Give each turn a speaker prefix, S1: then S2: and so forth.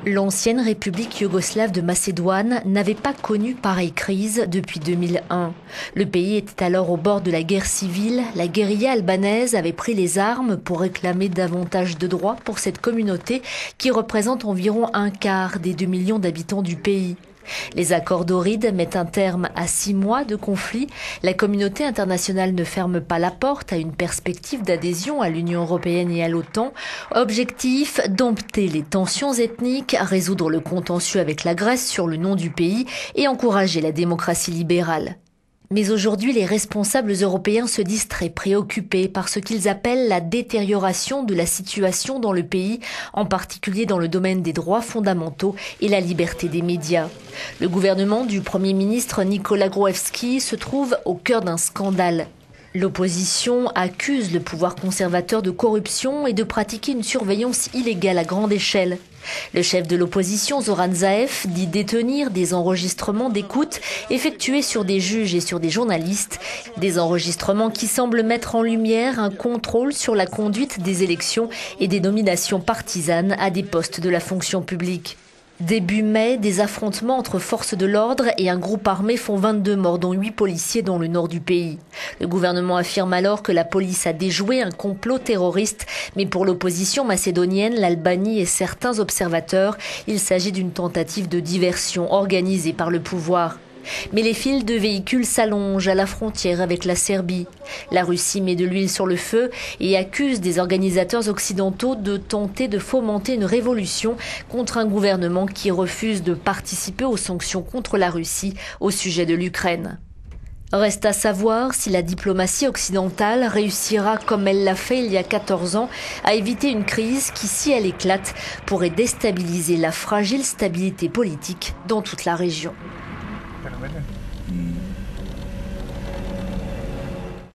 S1: L'ancienne République yougoslave de Macédoine n'avait pas connu pareille crise depuis 2001. Le pays était alors au bord de la guerre civile. La guérilla albanaise avait pris les armes pour réclamer davantage de droits pour cette communauté qui représente environ un quart des 2 millions d'habitants du pays. Les accords d'Ohrid mettent un terme à 6 mois de conflit. La communauté internationale ne ferme pas la porte à une perspective d'adhésion à l'Union européenne et à l'OTAN. Objectif, dompter les tensions ethniques, résoudre le contentieux avec la Grèce sur le nom du pays et encourager la démocratie libérale. Mais aujourd'hui, les responsables européens se disent très préoccupés par ce qu'ils appellent la détérioration de la situation dans le pays, en particulier dans le domaine des droits fondamentaux et la liberté des médias. Le gouvernement du Premier ministre Nikola Gruevski se trouve au cœur d'un scandale. L'opposition accuse le pouvoir conservateur de corruption et de pratiquer une surveillance illégale à grande échelle. Le chef de l'opposition, Zoran Zaev, dit détenir des enregistrements d'écoute effectués sur des juges et sur des journalistes. Des enregistrements qui semblent mettre en lumière un contrôle sur la conduite des élections et des nominations partisanes à des postes de la fonction publique. Début mai, des affrontements entre forces de l'ordre et un groupe armé font 22 morts, dont 8 policiers dans le nord du pays. Le gouvernement affirme alors que la police a déjoué un complot terroriste, mais pour l'opposition macédonienne, l'Albanie et certains observateurs, il s'agit d'une tentative de diversion organisée par le pouvoir. Mais les files de véhicules s'allongent à la frontière avec la Serbie. La Russie met de l'huile sur le feu et accuse des organisateurs occidentaux de tenter de fomenter une révolution contre un gouvernement qui refuse de participer aux sanctions contre la Russie au sujet de l'Ukraine. Reste à savoir si la diplomatie occidentale réussira, comme elle l'a fait il y a 14 ans, à éviter une crise qui, si elle éclate, pourrait déstabiliser la fragile stabilité politique dans toute la région.